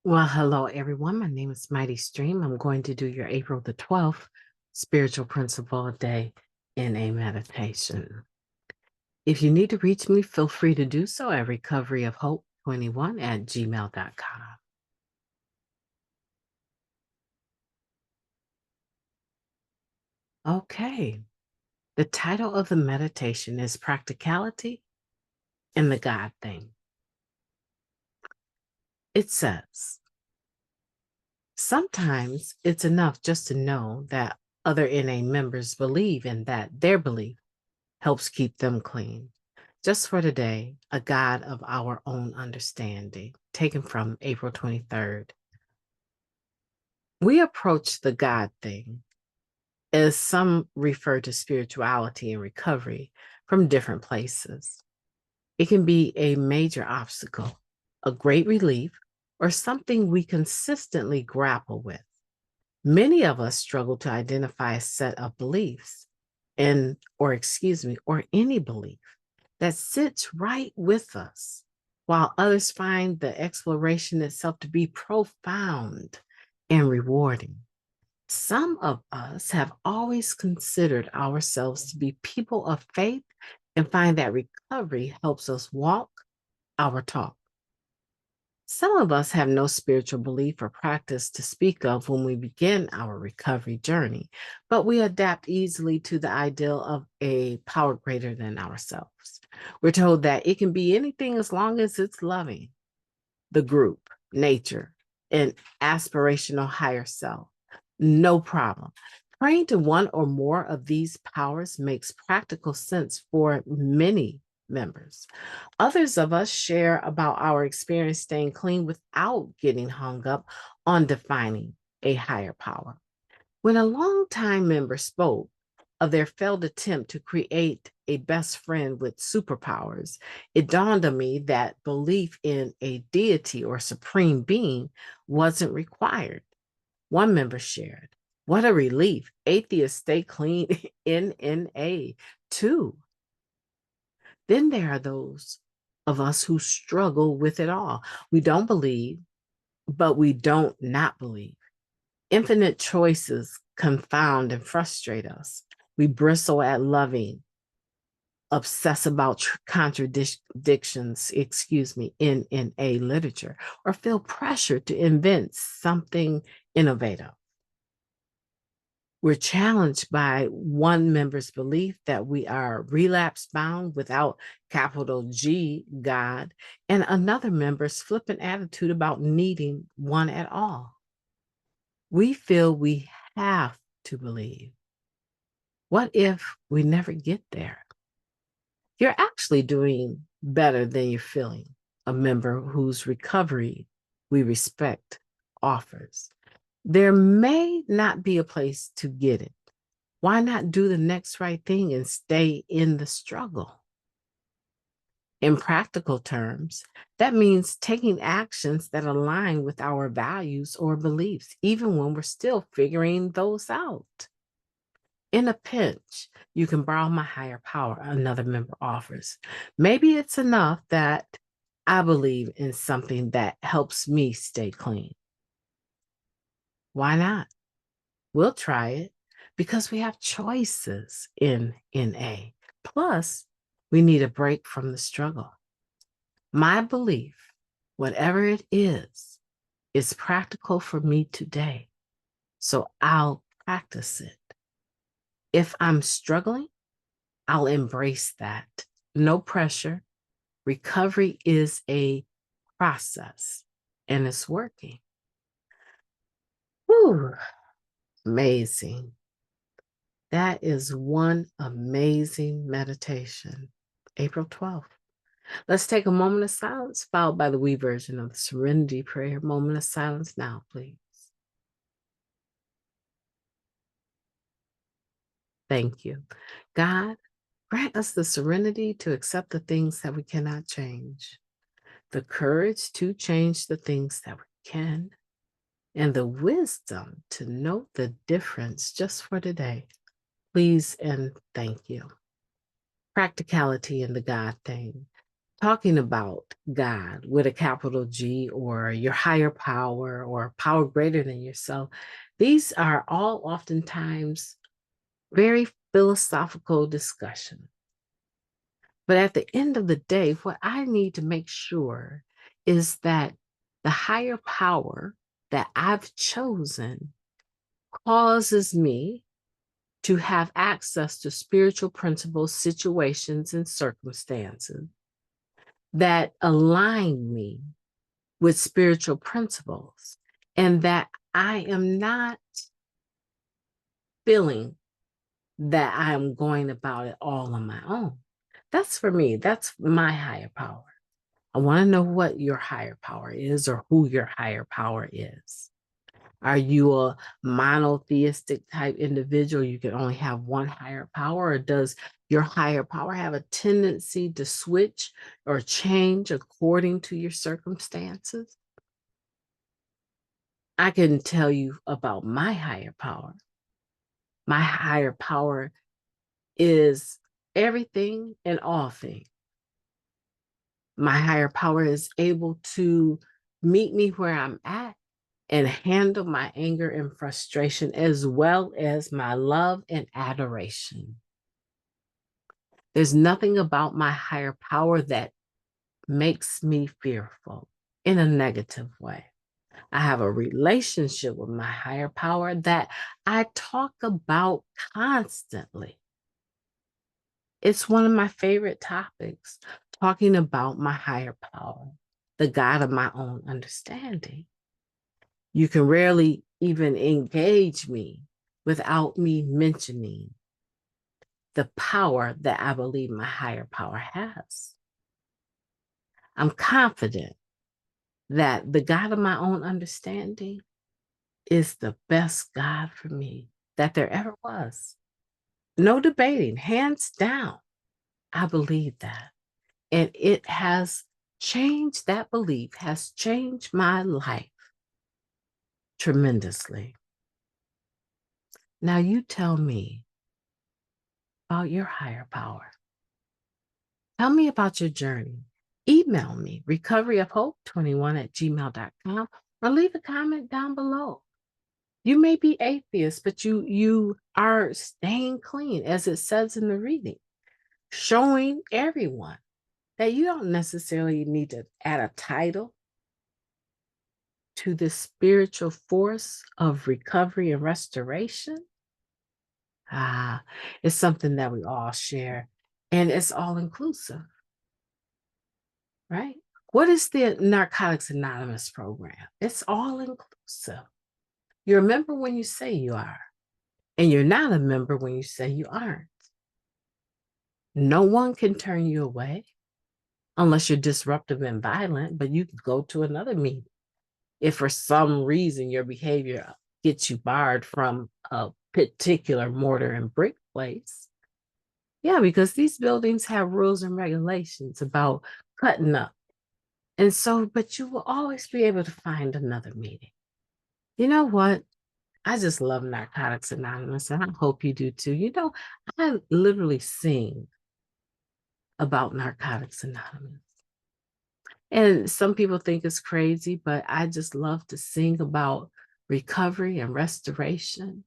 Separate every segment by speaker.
Speaker 1: Well, hello everyone. My name is Mighty Stream. I'm going to do your April the 12th spiritual principle of day in a meditation. If you need to reach me, feel free to do so at recoveryofhope21@gmail.com. Okay. The title of the meditation is Practicality and the God Thing. It says, sometimes it's enough just to know that other NA members believe and that their belief helps keep them clean. Just for today, a God of our own understanding, taken from April 23rd. We approach the God thing, as some refer to spirituality and recovery, from different places. It can be a major obstacle, a great relief, or something we consistently grapple with. Many of us struggle to identify a set of beliefs or any belief that sits right with us, while others find the exploration itself to be profound and rewarding. Some of us have always considered ourselves to be people of faith and find that recovery helps us walk our talk. Some of us have no spiritual belief or practice to speak of when we begin our recovery journey, but we adapt easily to the ideal of a power greater than ourselves. We're told that it can be anything as long as it's loving, the group, nature, an aspirational higher self. No problem. Praying to one or more of these powers makes practical sense for many members. Others of us share about our experience staying clean without getting hung up on defining a higher power. When a longtime member spoke of their failed attempt to create a best friend with superpowers, it dawned on me that belief in a deity or supreme being wasn't required. One member shared, "What a relief. Atheists stay clean in NA too." Then there are those of us who struggle with it all. We don't believe, but we don't not believe. Infinite choices confound and frustrate us. We bristle at loving, obsess about contradictions, in NA literature, or feel pressure to invent something innovative. We're challenged by one member's belief that we are relapse bound without capital G, God, and another member's flippant attitude about needing one at all. We feel we have to believe. What if we never get there? You're actually doing better than you're feeling, a member whose recovery we respect offers. There may not be a place to get it. Why not do the next right thing and stay in the struggle? In practical terms, that means taking actions that align with our values or beliefs, even when we're still figuring those out. In a pinch, you can borrow my higher power, another member offers. Maybe it's enough that I believe in something that helps me stay clean. Why not? We'll try it because we have choices in NA. Plus, we need a break from the struggle. My belief, whatever it is practical for me today. So I'll practice it. If I'm struggling, I'll embrace that. No pressure. Recovery is a process and it's working. Whew, amazing. That is one amazing meditation. April 12th. Let's take a moment of silence, followed by the we version of the Serenity Prayer. Moment of silence now, please. Thank you. God, grant us the serenity to accept the things that we cannot change, the courage to change the things that we can, and the wisdom to note the difference just for today. Please and thank you. Practicality in the God thing. talking about God with a capital G, or your higher power, or power greater than yourself, these are all oftentimes very philosophical discussion. But at the end of the day, what I need to make sure is that the higher power that I've chosen causes me to have access to spiritual principles, situations, and circumstances that align me with spiritual principles, and that I am not feeling that I am going about it all on my own. That's for me. That's my higher power. I want to know what your higher power is, or who your higher power is. Are you a monotheistic type individual? You can only have one higher power, or does your higher power have a tendency to switch or change according to your circumstances? I can tell you about my higher power. My higher power is everything and all things. My higher power is able to meet me where I'm at and handle my anger and frustration, as well as my love and adoration. There's nothing about my higher power that makes me fearful in a negative way. I have a relationship with my higher power that I talk about constantly. It's one of my favorite topics, talking about my higher power, the God of my own understanding. You can rarely even engage me without me mentioning the power that I believe my higher power has. I'm confident that the God of my own understanding is the best God for me that there ever was. No debating, hands down. I believe that. And it has changed, that belief has changed my life tremendously. Now you tell me about your higher power. Tell me about your journey. Email me, recoveryofhope21@gmail.com, or leave a comment down below. You may be atheist, but you are staying clean, as it says in the reading, showing everyone that you don't necessarily need to add a title to the spiritual force of recovery and restoration. It's something that we all share, and it's all inclusive, right? What is the Narcotics Anonymous program? It's all inclusive. You're a member when you say you are, and you're not a member when you say you aren't. No one can turn you away unless you're disruptive and violent, but you can go to another meeting. If for some reason your behavior gets you barred from a particular mortar and brick place, yeah, because these buildings have rules and regulations about cutting up. And so, but you will always be able to find another meeting. You know what? I just love Narcotics Anonymous, and I hope you do too. You know, I literally sing about Narcotics Anonymous. And some people think it's crazy, but I just love to sing about recovery and restoration.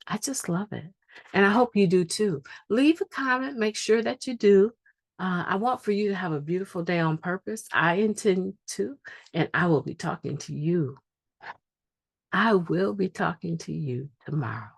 Speaker 1: I just love it. And I hope you do too. Leave a comment, make sure that you do. I want for you to have a beautiful day on purpose. I intend to, and I will be talking to you. I will be talking to you tomorrow.